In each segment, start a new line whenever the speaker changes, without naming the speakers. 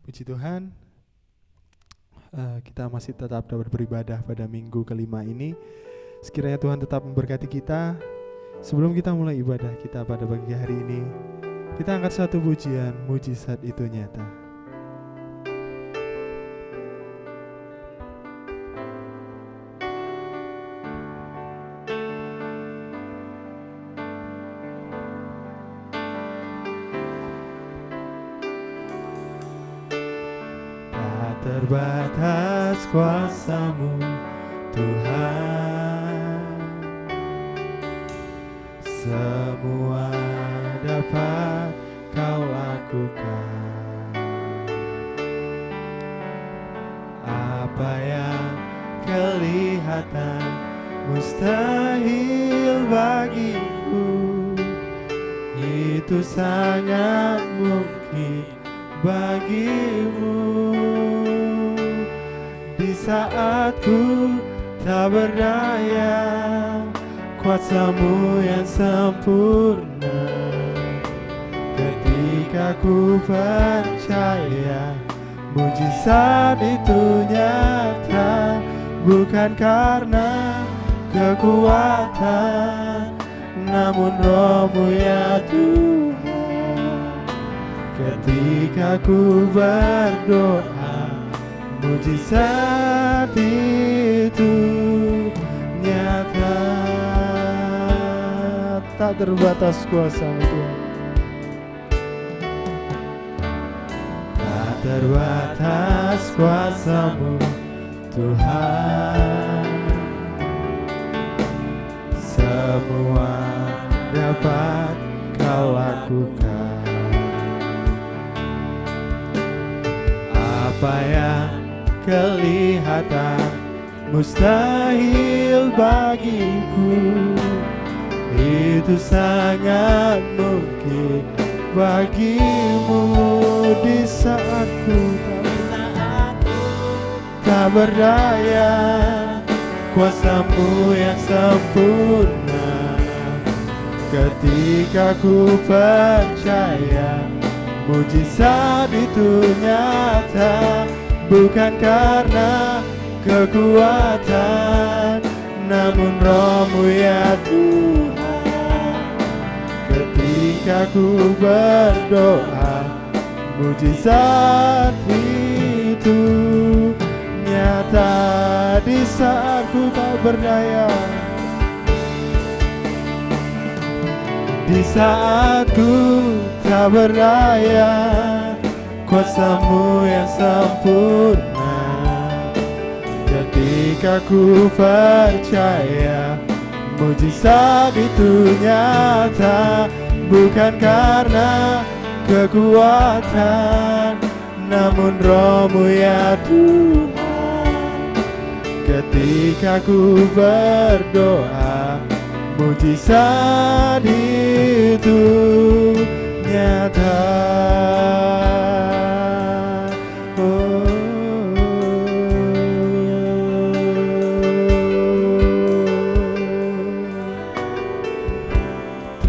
Puji Tuhan, kita masih tetap dapat beribadah pada minggu kelima ini. Sekiranya Tuhan tetap memberkati kita. Sebelum kita mulai ibadah kita pada pagi hari ini, kita angkat satu pujian, mujizat itu nyata. Terbatas kuasa-Mu Tuhan, semua dapat Kau lakukan. Apa yang kelihatan mustahil bagiku, itu sangat mungkin bagimu. Di saat ku tak berdaya, kuasa-Mu yang sempurna. Ketika ku percaya, mujizat itu nyata. Bukan karena kekuatan, namun Roh-Mu ya Tuhan. Ketika ku berdoa, mujizat itu nyata. Tak terbatas kuasa-Mu Tuhan, tak terbatas kuasa-Mu Tuhan. Semua dapat Kau lakukan. Apa yang kelihatan mustahil bagiku, itu sangat mungkin bagimu. Di saat ku tak berdaya, kuasa-Mu yang sempurna. Ketika ku percaya, mujizat itu nyata. Bukan karena kekuatan, namun Roh-Mu ya Tuhan. Ketika ku berdoa, mujizat itu nyata. Di saat ku tak berdaya, di saat ku tak berdaya, kuasa-Mu yang sempurna. Ketika ku percaya, mujizat itu nyata. Bukan karena kekuatan, namun Roh-Mu ya Tuhan. Ketika ku berdoa, mujizat itu nyata.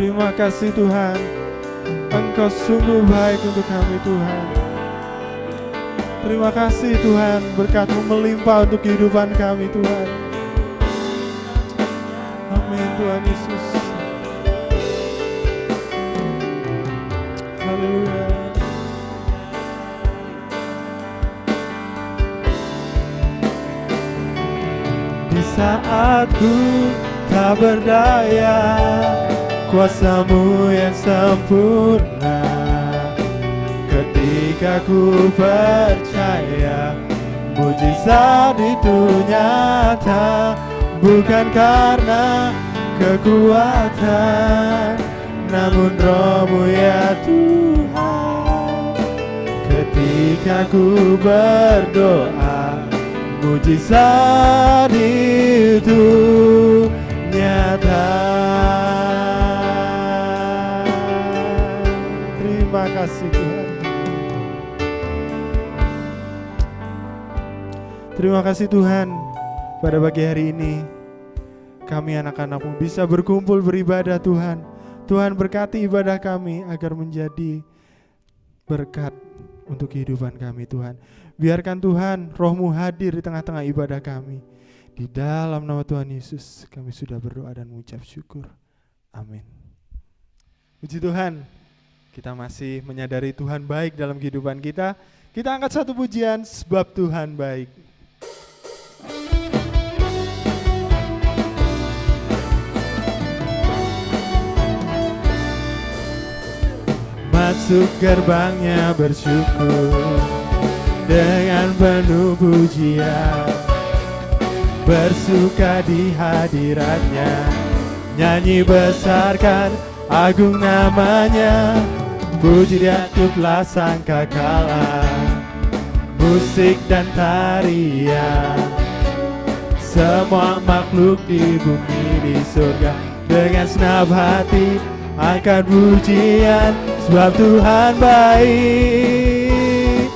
Terima kasih Tuhan, Engkau sungguh baik untuk kami Tuhan. Terima kasih Tuhan, berkat-Mu melimpah untuk kehidupan kami Tuhan. Amin Tuhan Yesus. Haleluya. Di saat ku tak berdaya, kuasa-Mu yang sempurna. Ketika ku percaya, mujizat itu nyata. Bukan karena kekuatan, namun Roh-Mu ya Tuhan. Ketika ku berdoa, mujizat itu nyata. Terima kasih Tuhan. Terima kasih Tuhan, pada pagi hari ini kami anak-anak-Mu bisa berkumpul beribadah Tuhan. Tuhan berkati ibadah kami agar menjadi berkat untuk kehidupan kami Tuhan. Biarkan Tuhan roh-Mu hadir di tengah-tengah ibadah kami. Di dalam nama Tuhan Yesus kami sudah berdoa dan mengucap syukur. Amin. Puji Tuhan, kita masih menyadari Tuhan baik dalam kehidupan kita. Kita angkat satu pujian, sebab Tuhan baik. Masuk gerbangnya bersyukur dengan penuh pujian, bersuka di hadiratnya, nyanyi besarkan agung namanya, puji dia tutuplah sangka kalah, musik dan tarian, semua makhluk di bumi di surga dengan senap hati angkat pujian. Sebab Tuhan baik,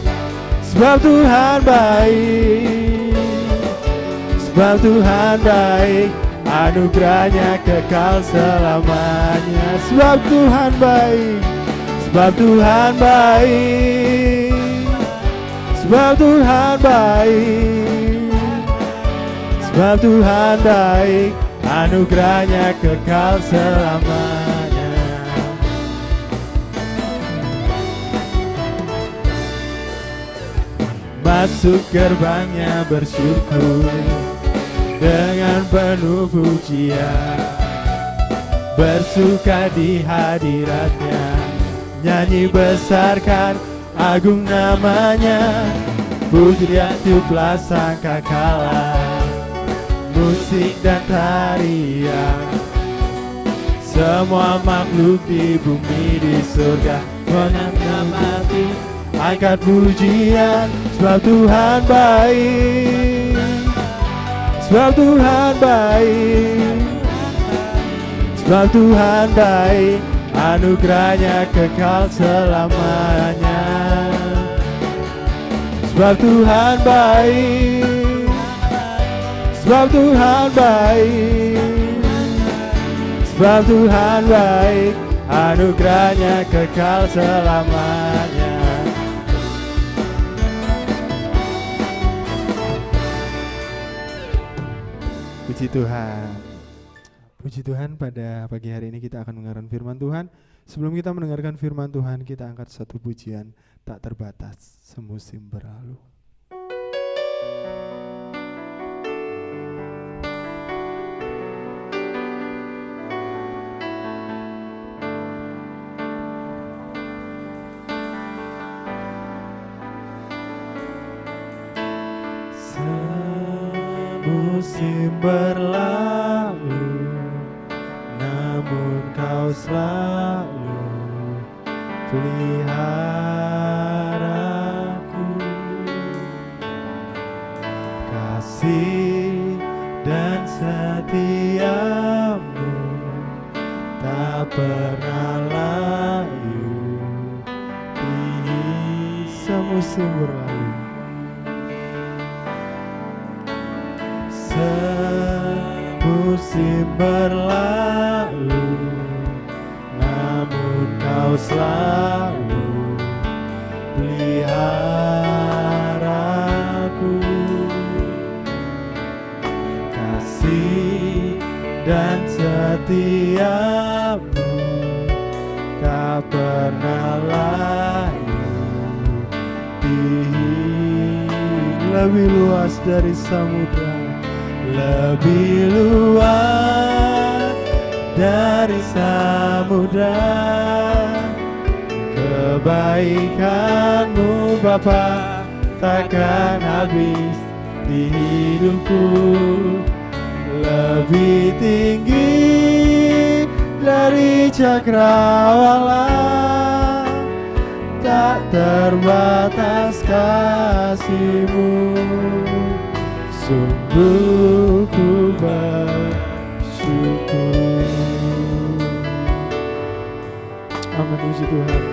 sebab Tuhan baik, sebab Tuhan baik, anugerahnya kekal selamanya. Sebab Tuhan baik, sebab Tuhan baik, sebab Tuhan baik, sebab Tuhan baik, anugerahnya kekal selamanya. Masuk gerbangnya bersyukur dengan penuh pujian, bersuka di hadiratnya, nyanyi besarkan agung namanya, puji dia tutuplah sangka kalah, musik dan tarian, semua makhluk di bumi di surga menghormati angkat pujian. Sebab Tuhan baik, sebab Tuhan baik, sebab Tuhan baik, anugerahnya kekal selamanya. Sebab Tuhan baik, sebab Tuhan baik, sebab Tuhan baik, anugerahnya kekal selamanya. Puji Tuhan. Puji Tuhan, pada pagi hari ini kita akan mendengarkan firman Tuhan. Sebelum kita mendengarkan firman Tuhan, kita angkat satu pujian, tak terbatas semusim berlalu. Musim berlalu, namun kau selalu peliharaku. Kasih dan setiamu tak pernah layu di semusim berlalu. Semusim berlalu, namun kau selalu peliharaku. Kasih dan setiamu tak pernah layu, lebih luas dari samudra, lebih luas dari samudra. Kebaikan-Mu Bapa takkan habis di hidupku, lebih tinggi dari cakrawala, tak terbatas kasih-Mu. Sungguh ku bersyukur. Amin, puji Tuhan.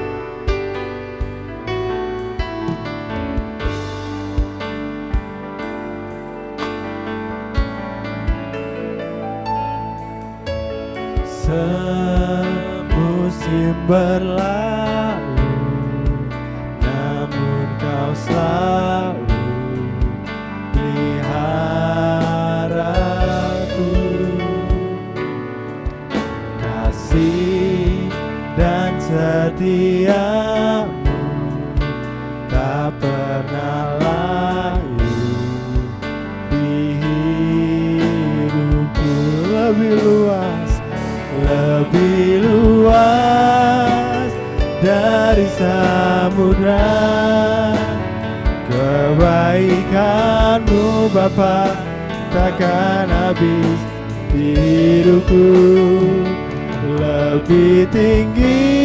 Semusim berlalu, namun setiamu tak pernah layu di hidupku. Lebih luas dari samudra. Kebaikanmu Bapa takkan habis di hidupku. Lebih tinggi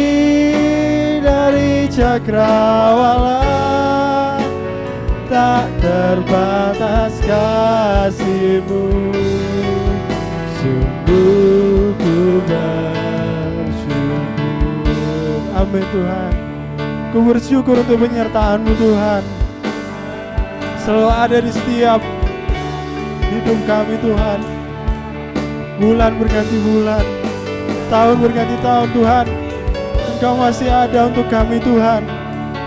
dari cakrawala, tak terbatas kasih-Mu. Sungguh ku bersyukur. Amin Tuhan. Ku bersyukur untuk penyertaan-Mu Tuhan, selalu ada di setiap hidup kami Tuhan. Bulan berganti bulan, tahun berganti tahun Tuhan, Engkau masih ada untuk kami Tuhan.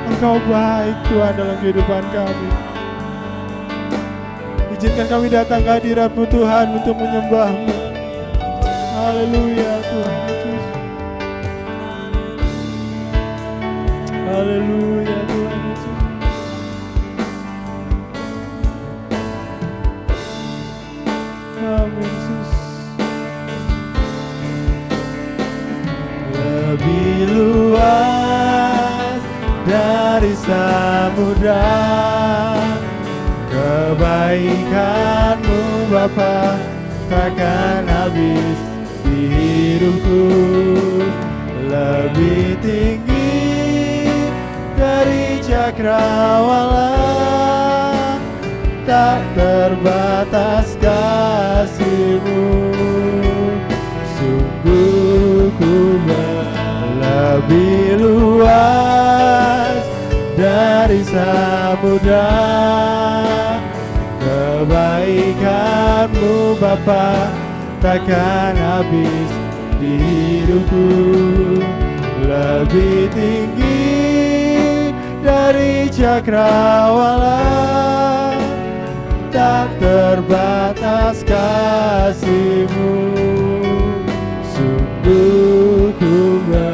Engkau baik Tuhan dalam kehidupan kami. Izinkan kami datang ke hadirat-Mu Tuhan untuk menyembah-Mu. Haleluya Tuhan Yesus. Haleluya Tuhan Yesus. Amin Yesus. Lebih luas dari samudra, kebaikan-Mu Bapa takkan habis di hidupku. Lebih tinggi dari cakrawala, tak terbatas kasih-Mu. Sungguh ku lebih luas dari samudra. Kebaikan-Mu Bapa takkan habis di hidupku. Lebih tinggi dari cakrawala, tak terbatas kasih-Mu. Sungguh ku bersyukur.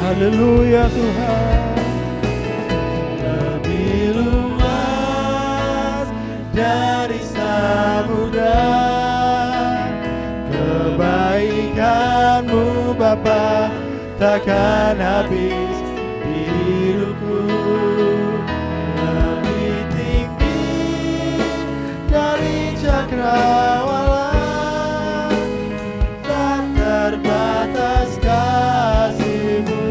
Haleluya Tuhan. Lebih luas dari samudra, kebaikan-Mu Bapa takkan habis di hidupku. Lebih tinggi dari cakrawala, tak terbatas kasih-Mu.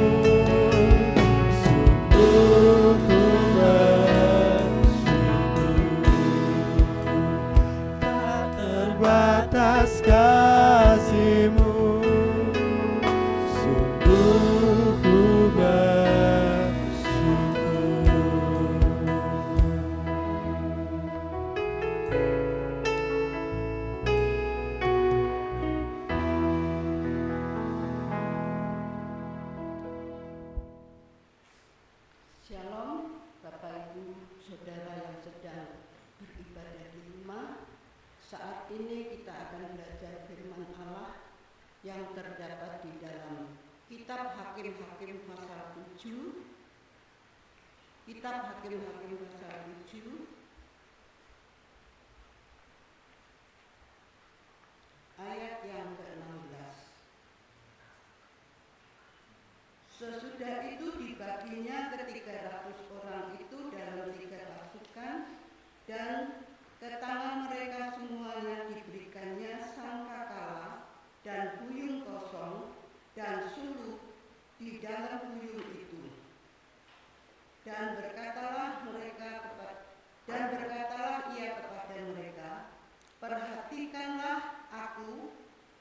Sungguh ku bersyukur. Tak terbatas kasih-Mu. Sungguh ku bersyukur.
Shalom, Bapak Ibu, Saudara yang sedang beribadah di rumah. Saat ini kita akan belajar firman Allah yang terdapat di dalam Kitab Hakim-Hakim pasal 7. Kitab Hakim-Hakim pasal 7 ayat yang ke-16. Sesudah itu dibaginya ke-300 orang itu dalam 3 pasukan, dan ke tangan mereka semuanya diberikannya sangkakala dan buyung kosong dan suluk di dalam buyung itu. Dan berkatalah ia kepada mereka, perhatikanlah aku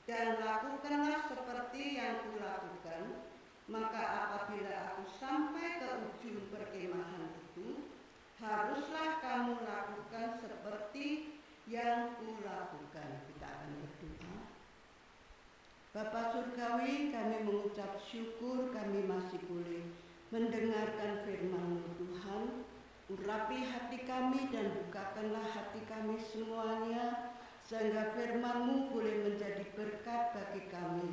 dan lakukanlah seperti yang kulakukan. Maka apabila aku sampai ke ujung perkemahan itu, haruslah kamu lakukan seperti yang kulakukan. Kita akan berdoa. Bapa Surgawi, kami mengucap syukur kami masih boleh mendengarkan firman-Mu Tuhan. Urapi hati kami dan bukakanlah hati kami semuanya, sehingga firman-Mu boleh menjadi berkat berkat bagi kami.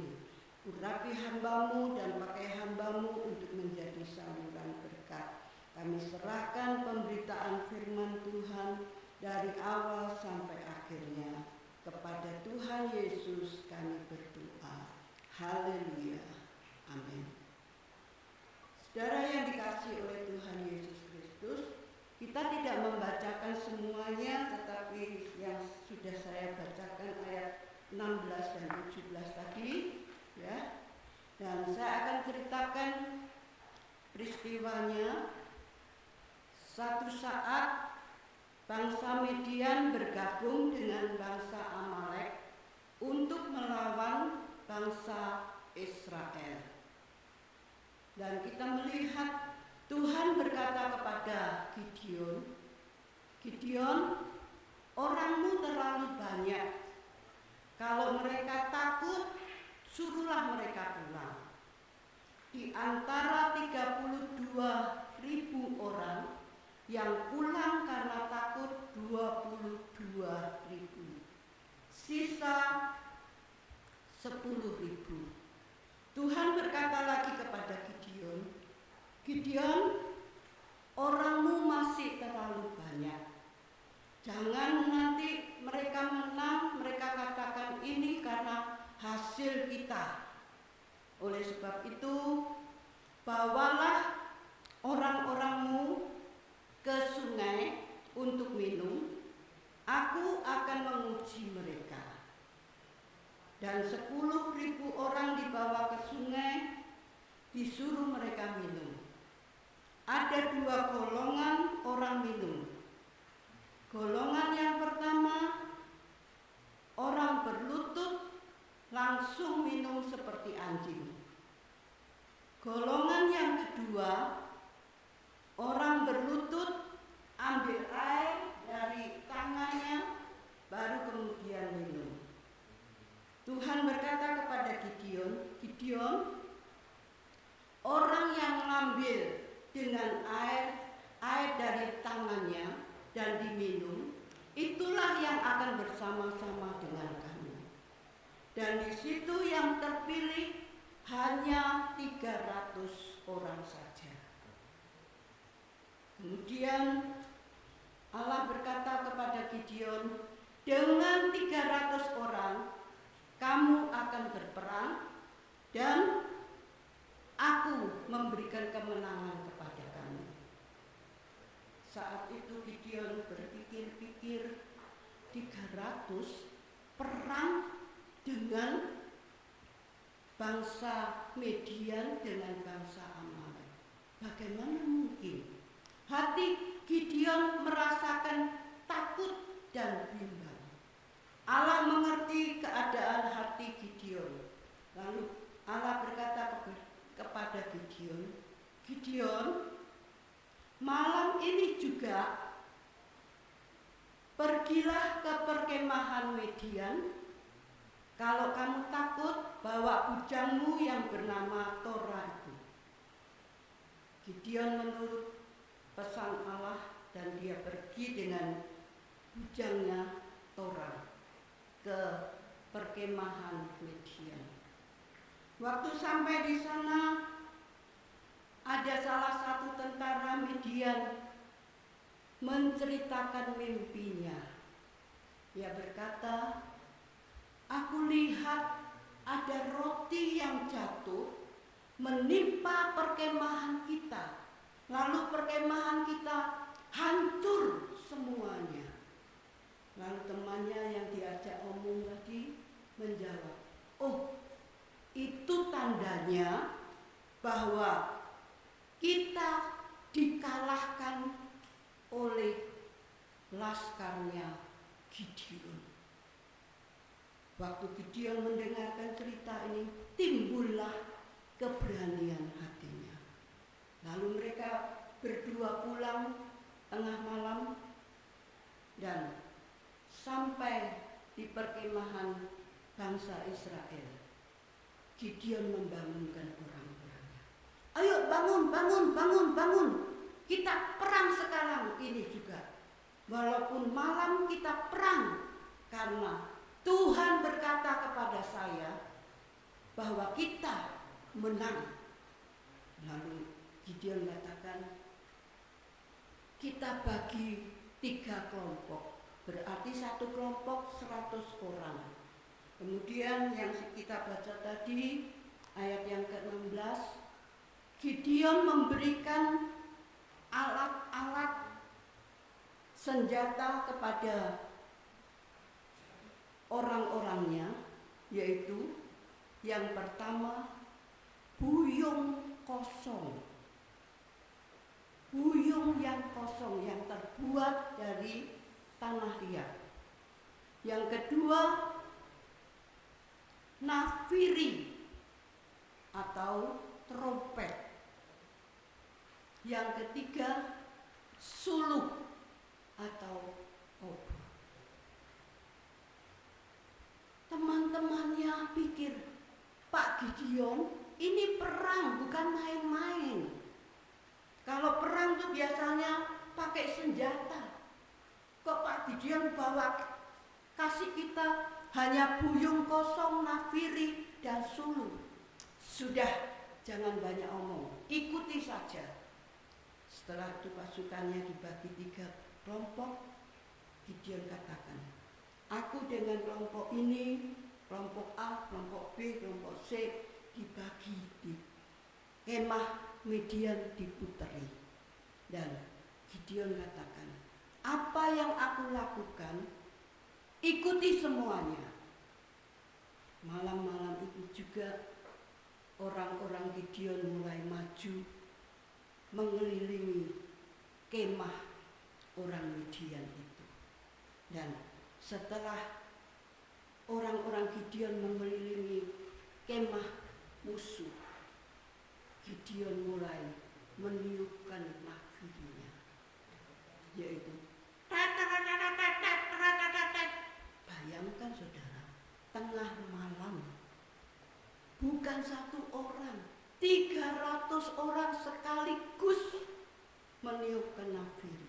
Urapi hamba-Mu dan pakai hamba-Mu untuk menjadi saluran berkat. Kami serahkan pemberitaan firman Tuhan dari awal sampai akhirnya. Kepada Tuhan Yesus kami berdoa. Haleluya. Amin. Saudara yang dikasihi oleh Tuhan Yesus Kristus, kita tidak membacakan semuanya, tetapi yang sudah saya bacakan ayat 16 dan 17 tadi, ya. Dan saya akan ceritakan peristiwanya. Satu saat bangsa Midian bergabung dengan bangsa Amalek untuk melawan bangsa Israel. Dan kita melihat Tuhan berkata kepada Gideon, "Gideon, orangmu terlalu banyak. Kalau mereka takut, suruhlah mereka pulang." Di antara 32.000 orang yang pulang karena takut 22.000. Sisa 10.000. Tuhan berkata lagi kepada Gideon, "Gideon, orangmu masih terlalu banyak. Jangan nanti mereka menang, mereka katakan ini karena hasil kita. Oleh sebab itu, bawalah orang-orangmu ke sungai untuk minum. Aku akan menguji mereka." Dan 10.000 orang dibawa ke sungai, disuruh mereka minum. Ada 2 golongan orang minum. Golongan yang pertama, orang berlutut langsung minum seperti anjing. Golongan yang kedua, orang berlutut ambil air dari tangannya baru kemudian minum. Tuhan berkata kepada Gideon, "Gideon, orang yang mengambil dengan air dari tangannya dan diminum, itulah yang akan bersama-sama dengan kamu." Dan di situ yang terpilih hanya 300 orang saja. Kemudian Allah berkata kepada Gideon, "Dengan 300 orang kamu akan berperang dan aku memberikan kemenangan kepada kamu." Saat itu Gideon berpikir-pikir, 300 perang dengan bangsa Midian dengan bangsa Amalek. Bagaimana mungkin? Hati Gideon merasakan takut dan bimbang. Allah mengerti keadaan hati Gideon. Lalu Allah berkata kepada Gideon, "Gideon, malam ini juga pergilah ke perkemahan Midian. Kalau kamu takut, bawa bujangmu yang bernama Torah itu." Gideon menurut pesan Allah dan dia pergi dengan bujangnya Torah ke perkemahan Midian. Waktu sampai di sana, ada salah satu tentara Midian menceritakan mimpinya. Dia berkata, "Aku lihat ada roti yang jatuh menimpa perkemahan kita. Lalu perkemahan kita hancur semuanya." Lalu temannya yang diajak ngomong tadi menjawab, "Oh, itu tandanya bahwa kita dikalahkan oleh laskarnya Gideon." Waktu Gideon mendengarkan cerita ini, timbullah keberanian hatinya. Lalu mereka berdua pulang tengah malam dan sampai di perkemahan bangsa Israel. Gideon membangunkan orang-orangnya. "Ayo bangun, bangun, bangun, bangun. Kita perang sekarang ini juga. Walaupun malam kita perang, karena Tuhan berkata kepada saya, bahwa kita menang. Lalu Gideon katakan, kita bagi 3 kelompok, berarti satu kelompok 100 orang. Kemudian yang kita baca tadi, ayat yang ke-16, Gideon memberikan alat-alat senjata kepada orang-orangnya, yaitu yang pertama, buyung kosong. Buyung yang kosong yang terbuat dari tanah liat. Yang kedua, nafiri atau trompet. Yang ketiga, suluk atau obor. Teman-temannya pikir, Pak Gideon, ini perang bukan main-main. Kalau perang tuh biasanya pakai senjata. Kok Pak Gideon kasih kita hanya buyung kosong, nafiri, dan suluk? Sudah, jangan banyak omong, ikuti saja. Setelah itu pasukannya dibagi 3 kelompok, Gideon katakan, aku dengan kelompok ini, kelompok A, kelompok B, kelompok C, dibagi di kemah Midian diputeri. Dan Gideon katakan, apa yang aku lakukan, ikuti semuanya. Malam-malam itu juga orang-orang Gideon mulai maju mengelilingi kemah orang Midian itu. Dan setelah orang-orang Gideon mengelilingi kemah musuh, Gideon mulai meniupkan nafirinya, yaitu bayangkan saudara, tengah malam, bukan 1 orang, 300 orang sekaligus meniupkan nafiri.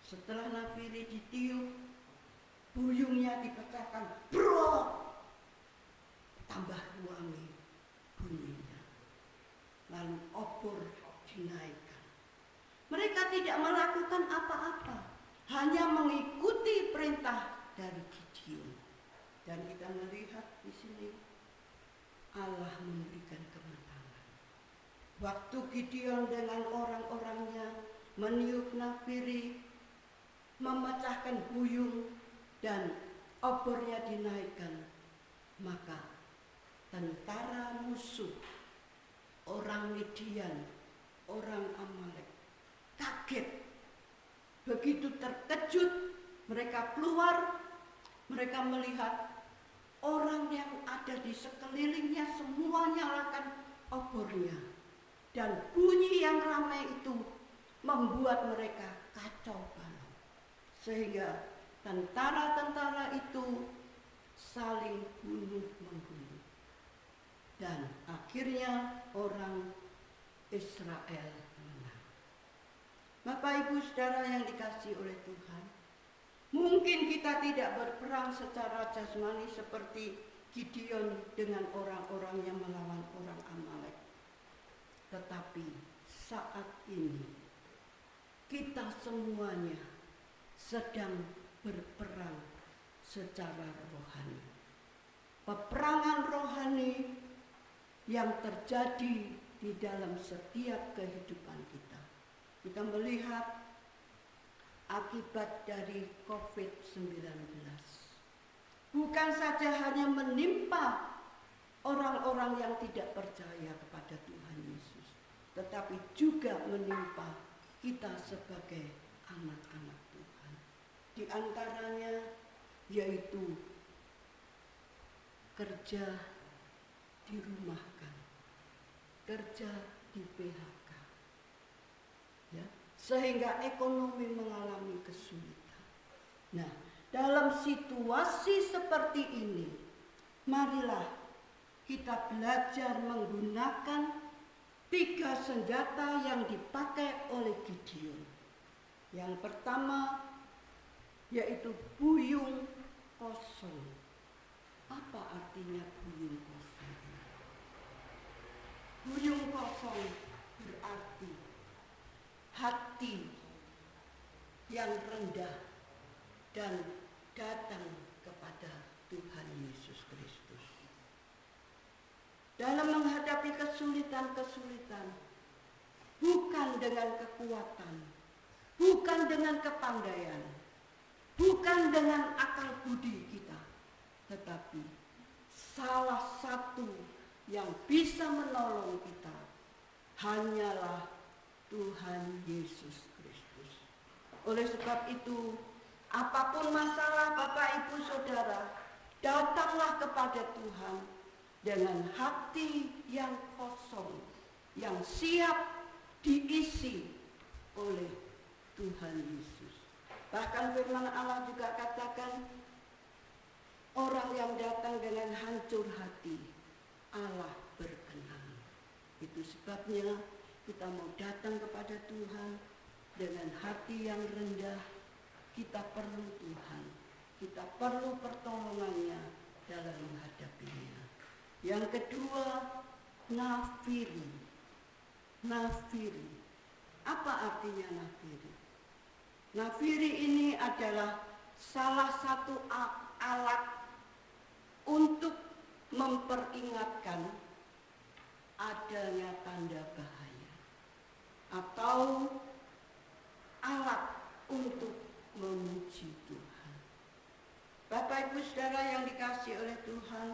Setelah nafiri ditiup, buyungnya dipecahkan, brok, tambah wangi bunyinya. Lalu obor dinaikkan. Mereka tidak melakukan apa-apa, hanya mengikuti perintah dari Gideon. Dan kita melihat di sini Allah memberikan kemenangan. Waktu Gideon dengan orang-orangnya meniup nafiri, memecahkan buyung, dan obornya dinaikkan, maka tentara musuh, orang Midian, orang Amalek, kaget. Begitu terkejut, mereka keluar, mereka melihat orang yang ada di sekelilingnya semua nyalakan obornya. Dan bunyi yang ramai itu membuat mereka kacau balau. Sehingga tentara-tentara itu saling bunuh-membunuh. Dan akhirnya orang Israel menang. Bapak Ibu Saudara yang dikasihi oleh Tuhan, mungkin kita tidak berperang secara jasmani seperti Gideon dengan orang-orang yang melawan orang Amalek. Tetapi saat ini kita semuanya sedang berperang secara rohani. Peperangan rohani yang terjadi di dalam setiap kehidupan kita. Kita melihat akibat dari COVID-19. Bukan saja hanya menimpa orang-orang yang tidak percaya kepada Tuhan Yesus, tetapi juga menimpa kita sebagai anak-anak Tuhan. Di antaranya yaitu kerja dirumahkan, kerja di PHK, ya, sehingga ekonomi mengalami kesulitan. Nah, dalam situasi seperti ini, marilah kita belajar menggunakan 3 senjata yang dipakai oleh Gideon. Yang pertama yaitu buyung kosong. Apa artinya buyung kosong? Buyung kosong berarti hati yang rendah dan datang kepada Tuhan Yesus Kristus. Dalam menghadapi kesulitan-kesulitan, bukan dengan kekuatan, bukan dengan kepandaian, bukan dengan akal budi kita, tetapi salah satu yang bisa menolong kita hanyalah Tuhan Yesus Kristus. Oleh sebab itu, apapun masalah Bapak Ibu Saudara, datanglah kepada Tuhan dengan hati yang kosong, yang siap diisi oleh Tuhan Yesus. Bahkan firman Allah juga katakan, orang yang datang dengan hancur hati, Allah berkenan. Itu sebabnya kita mau datang kepada Tuhan dengan hati yang rendah. Kita perlu Tuhan, kita perlu pertolongannya dalam menghadapinya. Yang kedua, nafiri. Nafiri. Apa artinya nafiri? Nafiri ini adalah salah satu alat untuk memperingatkan adanya tanda bahaya, atau alat untuk memuji Tuhan. Bapak Ibu Saudara yang dikasihi oleh Tuhan,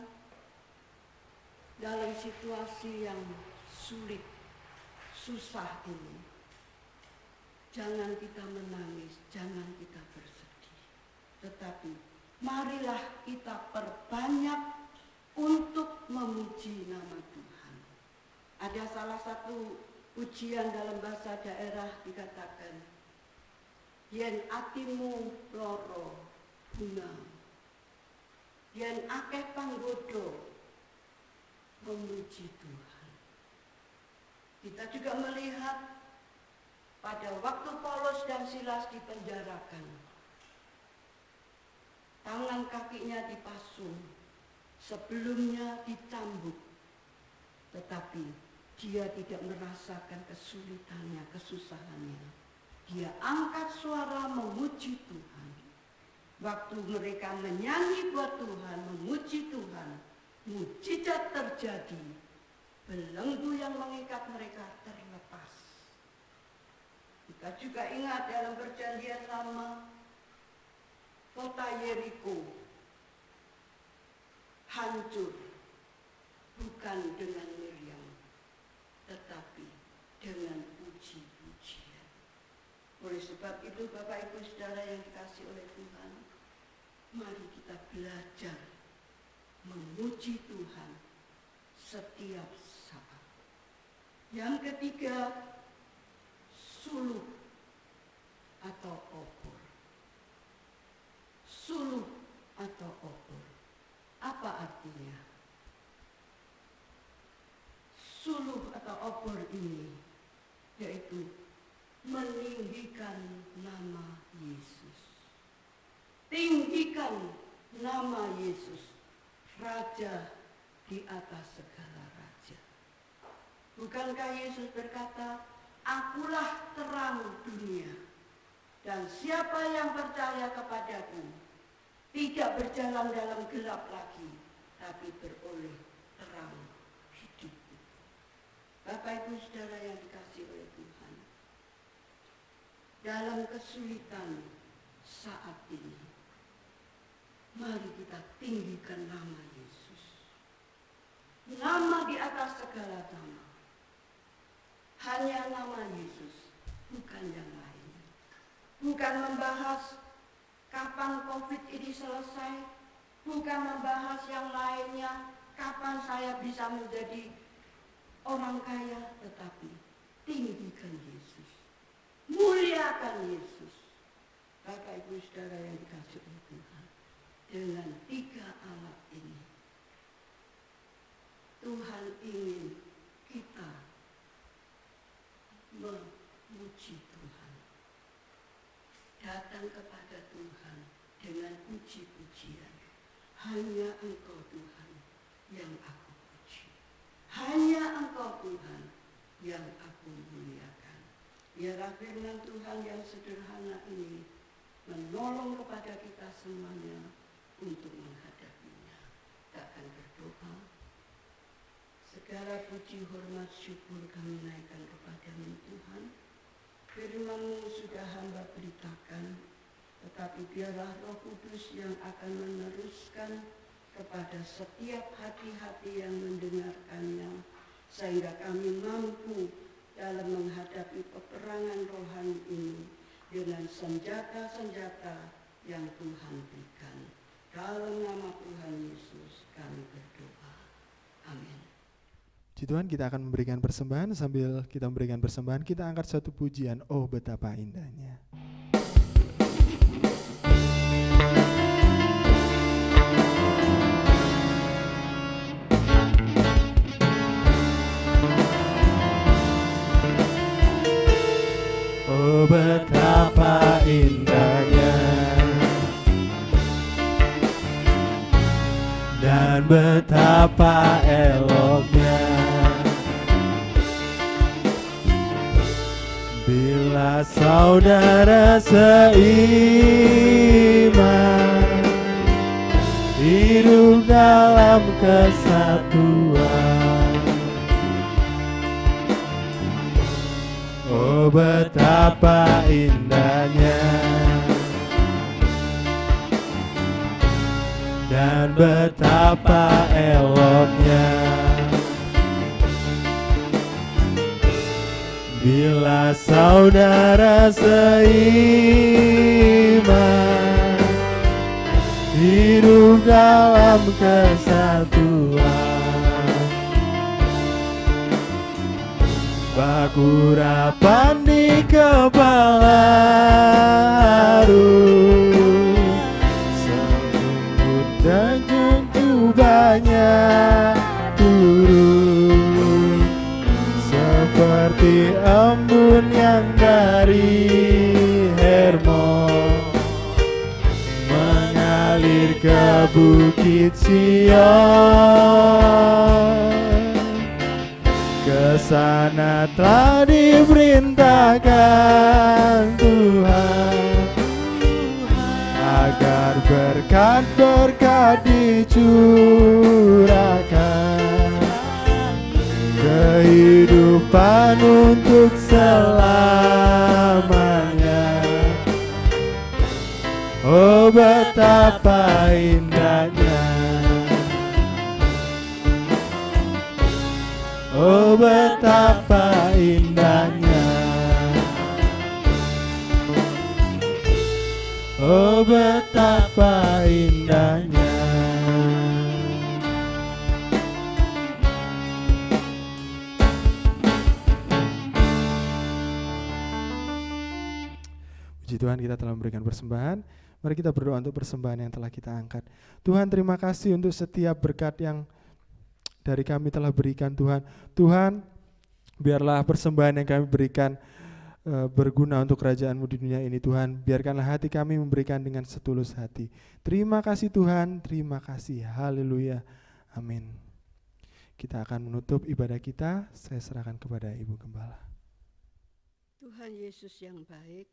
dalam situasi yang sulit, susah ini, jangan kita menangis, jangan kita bersedih, tetapi marilah kita perbanyak untuk memuji nama Tuhan. Ada salah satu ujian dalam bahasa daerah dikatakan, yen atimu loro bunga, yen akeh panggoda memuji Tuhan. Kita juga melihat pada waktu Paulus dan Silas dipenjarakan, tangan kakinya dipasung, sebelumnya dicambuk, tetapi dia tidak merasakan kesulitannya, kesusahannya. Dia angkat suara memuji Tuhan. Waktu mereka menyanyi buat Tuhan, memuji Tuhan, mujizat terjadi. Belenggu yang mengikat mereka terlepas. Kita juga ingat dalam perjanjian lama, kota Yeriko hancur bukan dengan meriam, tetapi dengan puji-pujian. Oleh sebab itu Bapak Ibu Saudara yang dikasihi oleh Tuhan, mari kita belajar memuji Tuhan setiap saat. Yang ketiga, suluh atau obor. Suluh atau obor. Apa artinya? Suluh atau obor ini yaitu meninggikan nama Yesus. Tinggikan nama Yesus, Raja di atas segala raja. Bukankah Yesus berkata, akulah terang dunia, dan siapa yang percaya kepadaku tidak berjalan dalam gelap lagi, tapi beroleh terang hidup. Bapak Ibu Saudara yang dikasihi oleh Tuhan, dalam kesulitan saat ini, mari kita tinggikan nama Yesus. Nama di atas segala nama. Hanya nama Yesus, bukan yang lainnya. Bukan membahas kapan COVID ini selesai, bukan membahas yang lainnya, kapan saya bisa menjadi orang kaya, tetapi tinggikan Yesus, muliakan Yesus. Bapak Ibu Saudara yang dikasihi oleh Tuhan, dengan tiga alat ini, Tuhan ingin kita memuji Tuhan, datang kepada Tuhan dengan puji-pujian. Hanya Engkau Tuhan yang aku puji, hanya Engkau Tuhan yang aku muliakan. Biarlah firman Tuhan yang sederhana ini menolong kepada kita semuanya untuk menghadapinya. Kita akan berdoa. Segala puji, hormat, syukur kami naikkan kepada-Mu Tuhan. Firman-Mu sudah hamba beritakan, tetapi biarlah Roh Kudus yang akan meneruskan kepada setiap hati-hati yang mendengarkannya, sehingga kami mampu dalam menghadapi peperangan rohani ini dengan senjata-senjata yang Tuhan berikan. Dalam nama Tuhan Yesus kami berdoa. Amin.
Puji Tuhan, kita akan memberikan persembahan. Sambil kita memberikan persembahan, kita angkat satu pujian. Oh betapa indahnya. Oh betapa indahnya dan betapa eloknya bila saudara seiman hidup dalam kesatuan. Oh betapa indahnya dan betapa eloknya bila saudara seiman hidup dalam kesatuan. Baku rapan di kepala harus sembut dan juntu banyak turun seperti embun yang dari Hermon mengalir ke Bukit Sion. Kesana telah diperintahkan Tuhan agar berkat-berkat dicurahkan, kehidupan untuk selamanya. Oh betapa indahnya, oh betapa indahnya, oh betapa indahnya. Puji Tuhan, kita telah memberikan persembahan. Mari kita berdoa untuk persembahan yang telah kita angkat. Tuhan, terima kasih untuk setiap berkat yang dari kami telah berikan Tuhan. Tuhan, biarlah persembahan yang kami berikan berguna untuk kerajaan-Mu di dunia ini Tuhan. Biarkanlah hati kami memberikan dengan setulus hati. Terima kasih Tuhan, terima kasih. Haleluya. Amin. Kita akan menutup ibadah kita. Saya serahkan kepada Ibu Gembala.
Tuhan Yesus yang baik,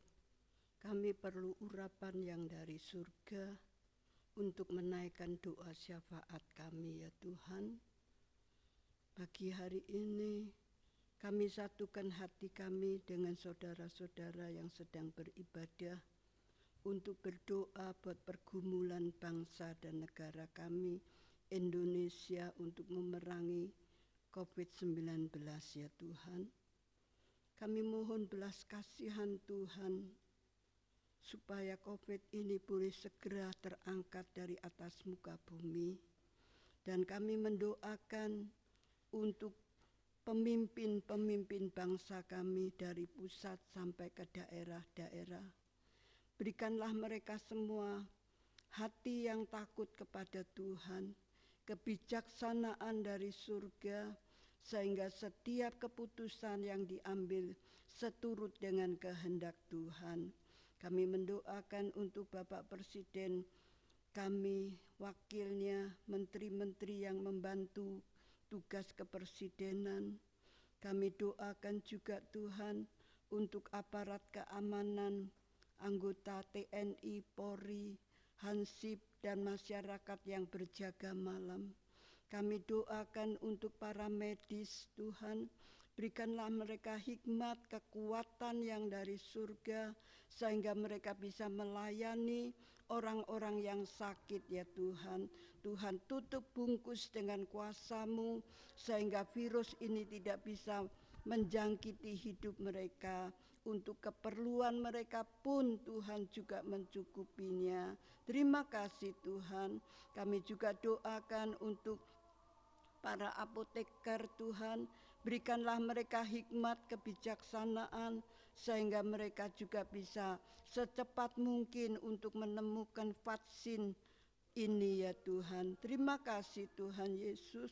kami perlu urapan yang dari surga untuk menaikkan doa syafaat kami ya Tuhan. Pagi hari ini kami satukan hati kami dengan saudara-saudara yang sedang beribadah untuk berdoa buat pergumulan bangsa dan negara kami Indonesia untuk memerangi COVID-19 ya Tuhan. Kami mohon belas kasihan Tuhan supaya COVID ini boleh segera terangkat dari atas muka bumi. Dan kami mendoakan untuk pemimpin-pemimpin bangsa kami dari pusat sampai ke daerah-daerah. Berikanlah mereka semua hati yang takut kepada Tuhan, kebijaksanaan dari surga, sehingga setiap keputusan yang diambil seturut dengan kehendak Tuhan. Kami mendoakan untuk Bapak Presiden kami, wakilnya, menteri-menteri yang membantu tugas kepresidenan, Kami doakan juga Tuhan untuk aparat keamanan, anggota TNI, Polri, Hansip, dan masyarakat yang berjaga malam. Kami doakan untuk para medis, Tuhan, berikanlah mereka hikmat, kekuatan yang dari surga, sehingga mereka bisa melayani orang-orang yang sakit ya Tuhan. Tuhan tutup bungkus dengan kuasa-Mu, sehingga virus ini tidak bisa menjangkiti hidup mereka. Untuk keperluan mereka pun Tuhan juga mencukupinya. Terima kasih Tuhan. Kami juga doakan untuk para apoteker Tuhan, berikanlah mereka hikmat, kebijaksanaan, sehingga mereka juga bisa secepat mungkin untuk menemukan vaksin ini ya Tuhan. Terima kasih Tuhan Yesus.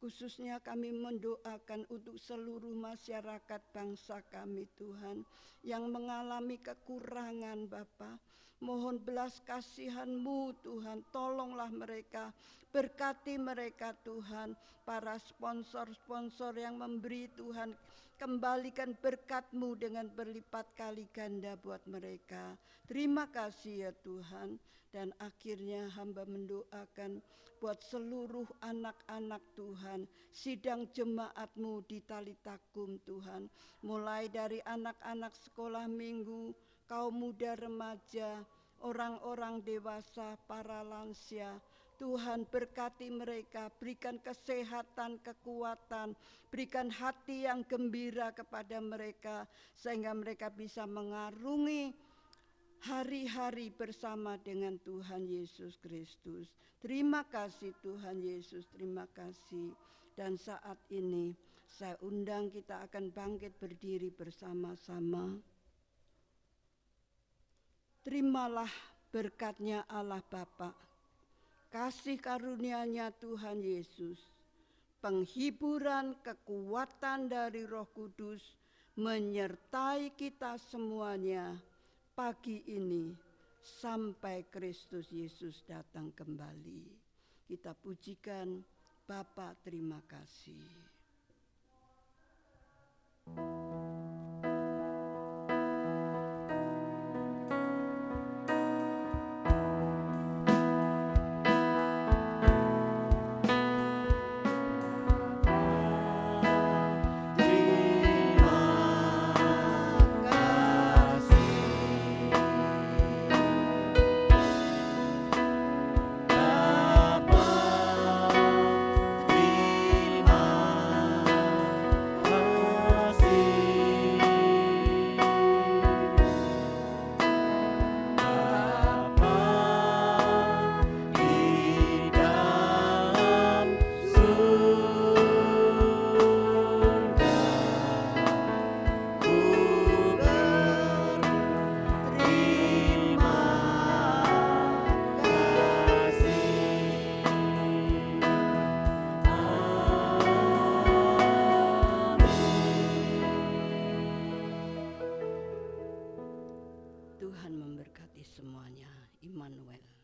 Khususnya kami mendoakan untuk seluruh masyarakat bangsa kami Tuhan, yang mengalami kekurangan Bapa. Mohon belas kasihan-Mu Tuhan, tolonglah mereka, berkati mereka Tuhan. Para sponsor-sponsor yang memberi Tuhan, kembalikan berkat-Mu dengan berlipat kali ganda buat mereka. Terima kasih ya Tuhan. Dan akhirnya hamba mendoakan buat seluruh anak-anak Tuhan, sidang jemaat-Mu di Talitakum Tuhan, mulai dari anak-anak sekolah minggu, kaum muda remaja, orang-orang dewasa, para lansia. Tuhan berkati mereka, berikan kesehatan, kekuatan, berikan hati yang gembira kepada mereka, sehingga mereka bisa mengarungi hari-hari bersama dengan Tuhan Yesus Kristus. Terima kasih Tuhan Yesus, terima kasih. Dan saat ini saya undang kita akan bangkit berdiri bersama-sama. Terimalah berkat-Nya Allah Bapa, kasih karunia-Nya Tuhan Yesus, penghiburan kekuatan dari Roh Kudus menyertai kita semuanya pagi ini sampai Kristus Yesus datang kembali. Kita pujikan Bapa, terima kasih. Tuhan memberkati semuanya. Immanuel.